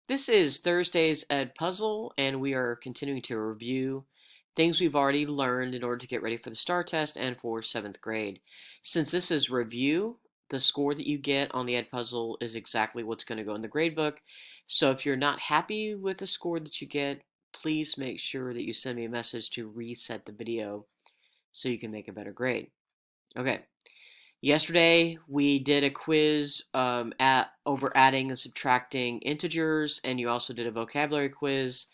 This is Thursday's Ed Puzzle, and we are continuing to review things we've already learned in order to get ready for the STAR test and for 7th grade. Since this is review, the score that you get on the Ed Puzzle is exactly what's going to go in the grade book. So if you're not happy with the score that you get, please make sure that you send me a message to reset the video so you can make a better grade. Okay. Yesterday we did a quiz over adding and subtracting integers, and you also did a vocabulary quiz.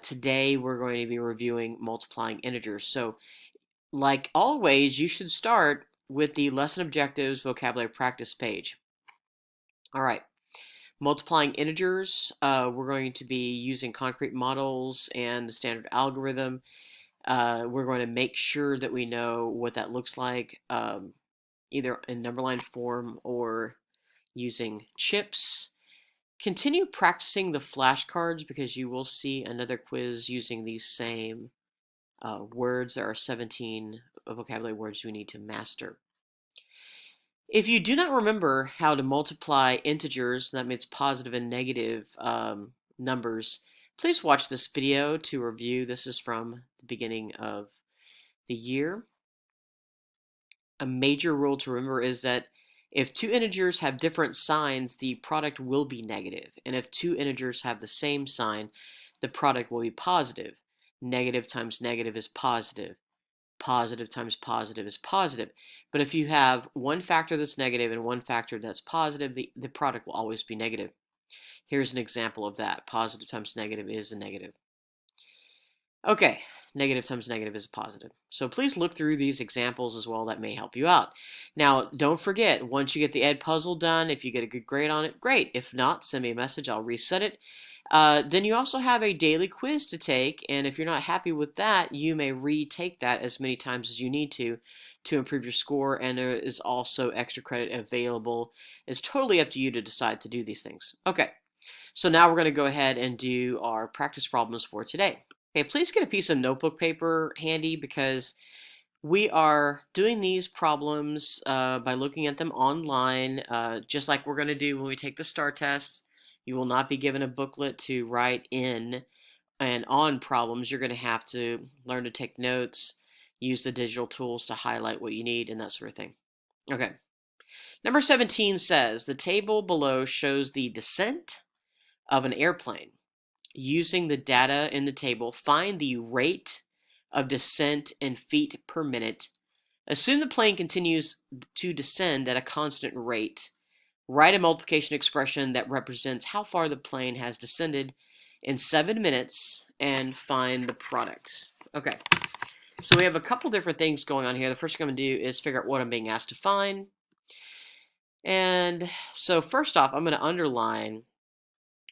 Today we're going to be reviewing multiplying integers. So, like always, you should start with the lesson objectives vocabulary practice page. All right, multiplying integers. We're going to be using concrete models and the standard algorithm. We're going to make sure that we know what that looks like. Either in number line form or using chips. Continue practicing the flashcards because you will see another quiz using these same words. There are 17 vocabulary words you need to master. If you do not remember how to multiply integers, that means positive and negative numbers, please watch this video to review. This is from the beginning of the year. A major rule to remember is that if two integers have different signs, the product will be negative. And if two integers have the same sign, the product will be positive. Negative times negative is positive. Positive times positive is positive. But if you have one factor that's negative and one factor that's positive, the product will always be negative. Here's an example of that. Positive times negative is a negative. Okay, negative times negative is a positive. So please look through these examples as well. That may help you out. Now, don't forget, once you get the Ed puzzle done, if you get a good grade on it, great. If not, send me a message. I'll reset it. Then you also have a daily quiz to take, and if you're not happy with that, you may retake that as many times as you need to improve your score, and there is also extra credit available. It's totally up to you to decide to do these things. Okay, so now we're going to go ahead and do our practice problems for today. Okay, please get a piece of notebook paper handy because we are doing these problems by looking at them online, just like we're going to do when we take the STAR tests. You will not be given a booklet to write in and on problems. You're going to have to learn to take notes, use the digital tools to highlight what you need, and that sort of thing. Okay. Number 17 says, the table below shows the descent of an airplane. Using the data in the table, find the rate of descent in feet per minute. Assume the plane continues to descend at a constant rate. Write a multiplication expression that represents how far the plane has descended in 7 minutes and find the product. Okay, so we have a couple different things going on here. The first thing I'm going to do is figure out what I'm being asked to find. And so first off, I'm going to underline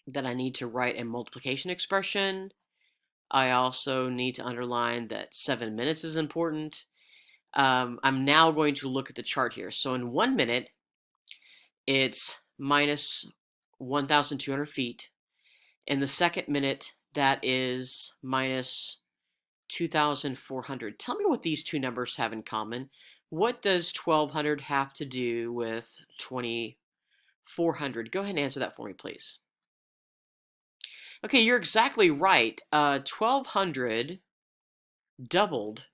that I need to write a multiplication expression. I also need to underline that 7 minutes is important. I'm now going to look at the chart here. So in 1 minute, it's minus 1,200 feet. In the second minute, that is minus 2,400. Tell me what these two numbers have in common. What does 1,200 have to do with 2,400? Go ahead and answer that for me, please. Okay, you're exactly right. 1,200 doubled.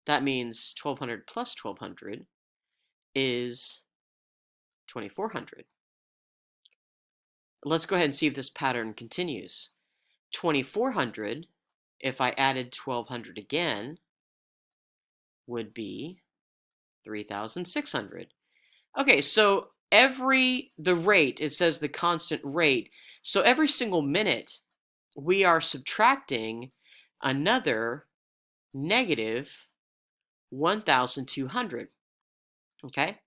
That means 1,200 plus 1,200 is 2,400. Let's go ahead and see if this pattern continues. 2,400, if I added 1,200 again, would be 3,600. Okay, so the rate, it says the constant rate. So every single minute, we are subtracting another negative 1,200. Okay?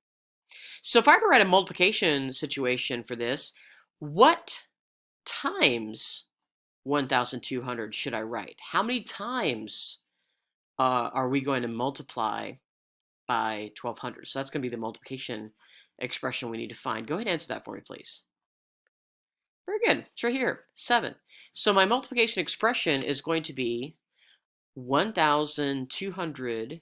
So if I were to write a multiplication situation for this, what times 1,200 should I write? How many times are we going to multiply by 1,200? So that's going to be the multiplication expression we need to find. Go ahead and answer that for me, please. Very good. It's right here, 7. So my multiplication expression is going to be 1,200,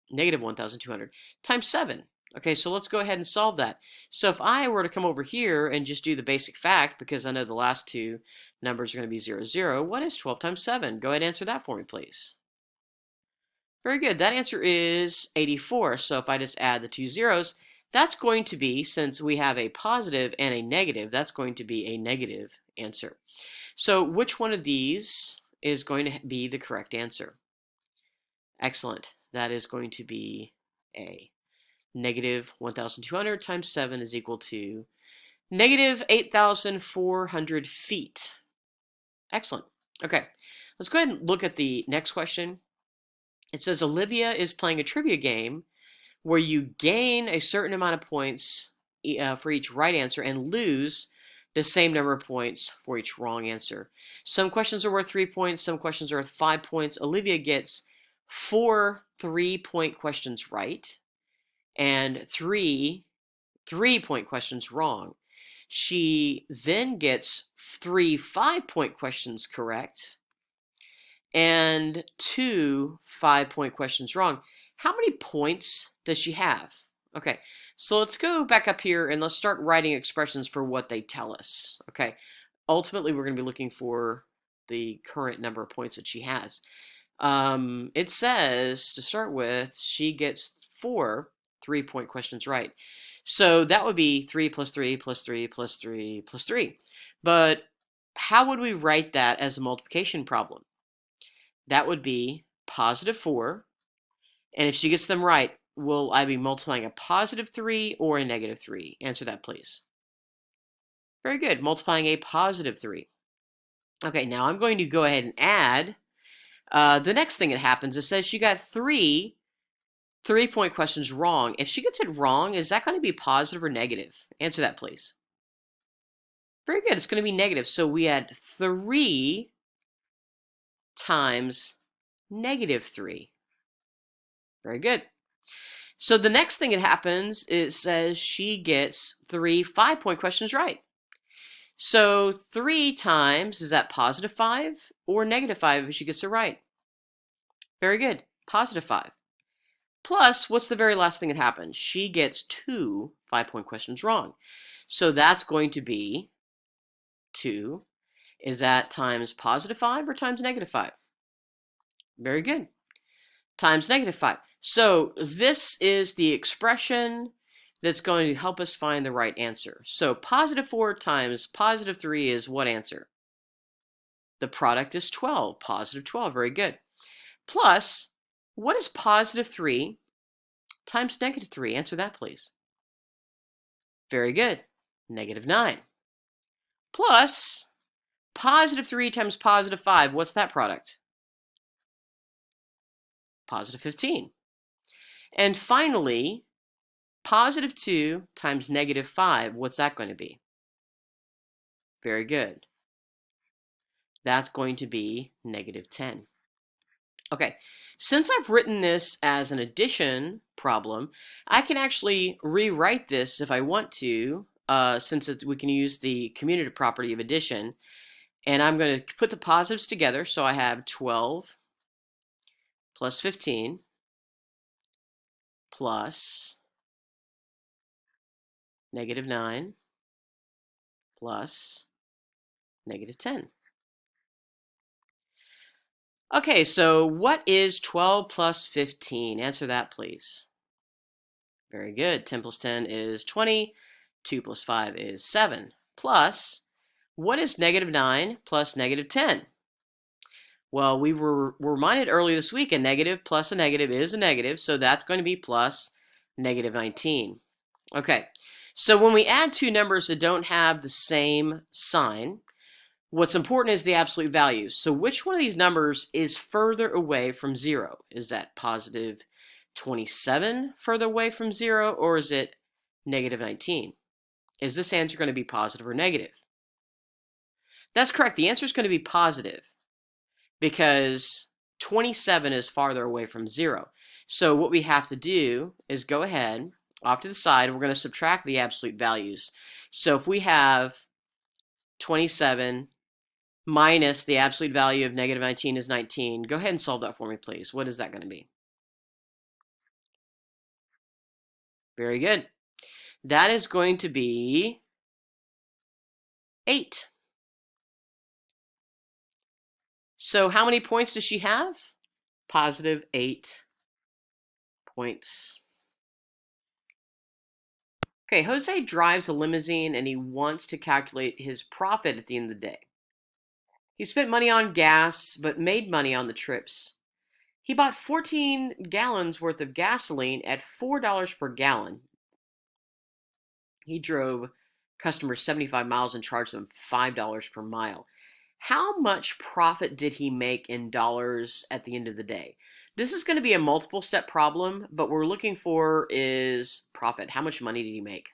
negative 1,200, times 7. Okay, so let's go ahead and solve that. So if I were to come over here and just do the basic fact, because I know the last two numbers are going to be 0, 0, what is 12 times 7? Go ahead and answer that for me, please. Very good. That answer is 84. So if I just add the two zeros, that's going to be, since we have a positive and a negative, that's going to be a negative answer. So which one of these is going to be the correct answer? Excellent. That is going to be A. Negative 1,200 times 7 is equal to negative 8,400 feet. Excellent. Okay, let's go ahead and look at the next question. It says Olivia is playing a trivia game where you gain a certain amount of points for each right answer and lose the same number of points for each wrong answer. Some questions are worth 3 points, some questions are worth 5 points. Olivia gets 4 3-point questions right and 3 3-point questions wrong. She then gets 3 5-point questions correct and 2 5-point questions wrong. How many points does she have? Okay, so let's go back up here and let's start writing expressions for what they tell us. Okay, ultimately we're going to be looking for the current number of points that she has. It says, to start with, she gets 4 3-point questions right. So that would be 3 plus 3 plus 3 plus 3 plus 3. But how would we write that as a multiplication problem? That would be positive 4. And if she gets them right, will I be multiplying a positive 3 or a negative 3? Answer that, please. Very good. Multiplying a positive 3. Okay, now I'm going to go ahead and add. The next thing that happens, it says she got 3 3-point questions wrong. If she gets it wrong, is that going to be positive or negative? Answer that, please. Very good. It's going to be negative. So we add 3 times negative 3. Very good. So the next thing that happens, it says she gets 3 5-point questions right. So 3 times, is that positive 5 or negative 5 if she gets it right? Very good. Positive 5. Plus, what's the very last thing that happens? She gets 2 5-point questions wrong. So that's going to be 2. Is that times positive 5 or times negative 5? Very good. Times negative 5. So this is the expression that's going to help us find the right answer. So positive 4 times positive 3 is what answer? The product is 12. Positive 12. Very good. Plus, what is positive 3 times negative 3? Answer that, please. Very good. Negative 9. Plus, positive 3 times positive 5. What's that product? Positive 15. And finally, positive 2 times negative 5. What's that going to be? Very good. That's going to be negative 10. Okay, since I've written this as an addition problem, I can actually rewrite this if I want to, since we can use the commutative property of addition. And I'm going to put the positives together, so I have 12 plus 15 plus negative 9 plus negative 10. Okay, so what is 12 plus 15? Answer that, please. Very good. 10 plus 10 is 20. 2 plus 5 is 7. Plus, what is negative 9 plus negative 10? Well, we were reminded earlier this week a negative plus a negative is a negative, so that's going to be plus negative 19. Okay, so when we add two numbers that don't have the same sign, what's important is the absolute values. So which one of these numbers is further away from 0? Is that positive 27 further away from 0, or is it negative 19? Is this answer going to be positive or negative? That's correct. The answer is going to be positive because 27 is farther away from 0. So what we have to do is go ahead, off to the side, we're going to subtract the absolute values. So if we have 27 minus the absolute value of negative 19 is 19, go ahead and solve that for me, please. What is that going to be? Very good. That is going to be 8. So how many points does she have? Positive 8 points. Okay, Jose drives a limousine and he wants to calculate his profit at the end of the day. He spent money on gas, but made money on the trips. He bought 14 gallons worth of gasoline at $4 per gallon. He drove customers 75 miles and charged them $5 per mile. How much profit did he make in dollars at the end of the day? This is going to be a multiple step problem, but what we're looking for is profit. How much money did he make?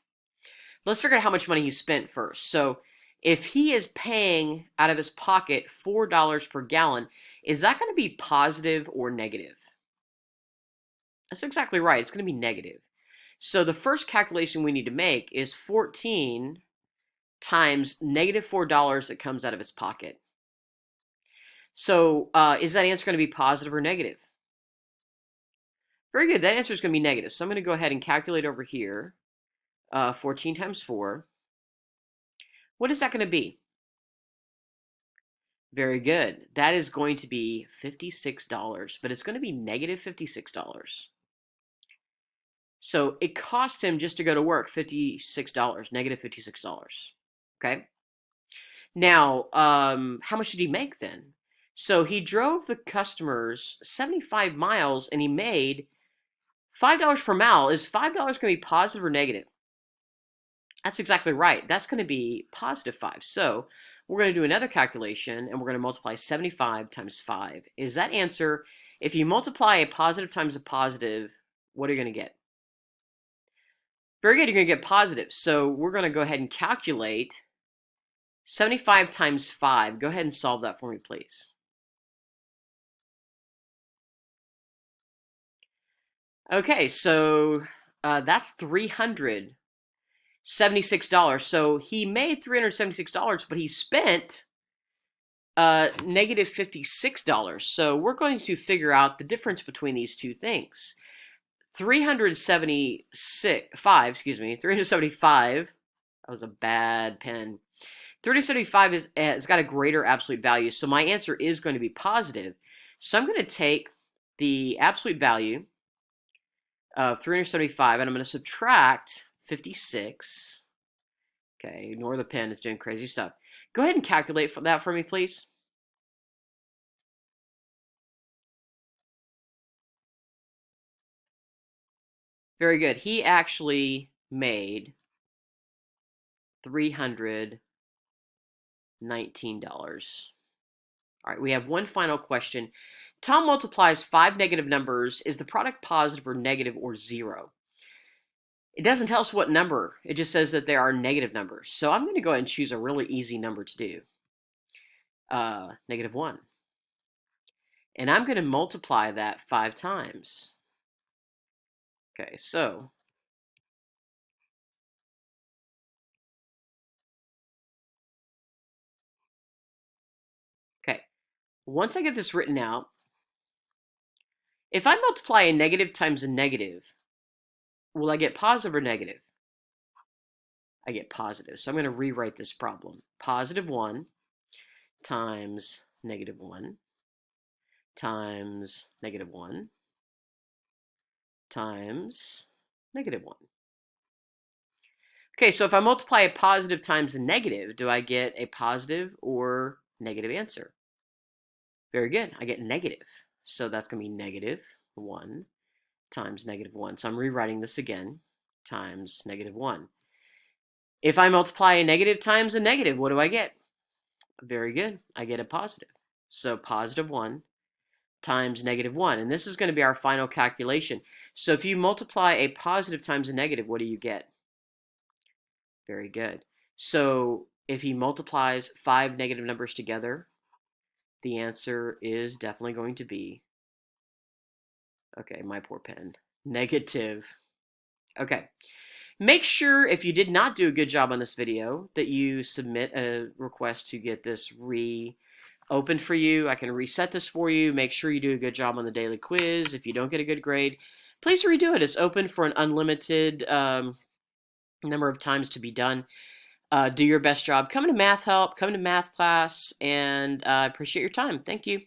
Let's figure out how much money he spent first. So if he is paying out of his pocket $4 per gallon, is that going to be positive or negative? That's exactly right. It's going to be negative. So the first calculation we need to make is 14 times negative $4 that comes out of his pocket. So is that answer going to be positive or negative? Very good. That answer is going to be negative. So I'm going to go ahead and calculate over here. 14 times 4. What is that going to be? Very good. That is going to be $56, but it's going to be negative $56. So it cost him just to go to work $56, negative $56. Okay. Now, how much did he make then? So he drove the customers 75 miles and he made $5 per mile. Is $5 going to be positive or negative? That's exactly right. That's going to be positive 5. So we're going to do another calculation and we're going to multiply 75 times 5. Is that answer, if you multiply a positive times a positive, what are you going to get? Very good, you're going to get positive. So we're going to go ahead and calculate 75 times 5. Go ahead and solve that for me, please. Okay, so that's $376. So he made $376, but he spent negative $56. So we're going to figure out the difference between these two things. 375, that was a bad pen. 375 has got a greater absolute value, so my answer is going to be positive. So I'm going to take the absolute value of 375 and I'm going to subtract 56. Okay, ignore the pen, it's doing crazy stuff. Go ahead and calculate that for me, please. Very good. He actually made $319. All right, we have one final question. Tom multiplies 5 negative numbers. Is the product positive or negative or 0? It doesn't tell us what number. It just says that there are negative numbers. So I'm going to go ahead and choose a really easy number to do. Negative 1. And I'm going to multiply that 5 times. Okay, so okay. Once I get this written out, if I multiply a negative times a negative, will I get positive or negative? I get positive. So I'm going to rewrite this problem. Positive 1 times negative 1 times negative 1 times negative 1. Okay, so if I multiply a positive times a negative, do I get a positive or negative answer? Very good. I get negative. So that's going to be negative 1 times negative 1. So I'm rewriting this again, times negative 1. If I multiply a negative times a negative, what do I get? Very good. I get a positive. So positive 1 times negative 1. And this is going to be our final calculation. So if you multiply a positive times a negative, what do you get? Very good. So if he multiplies 5 negative numbers together, the answer is definitely going to be, okay, my poor pen, negative. Okay. Make sure if you did not do a good job on this video that you submit a request to get this reopened for you. I can reset this for you. Make sure you do a good job on the daily quiz. If you don't get a good grade, please redo it. It's open for an unlimited number of times to be done. Do your best job. Come to math help, come to math class, and I appreciate your time. Thank you.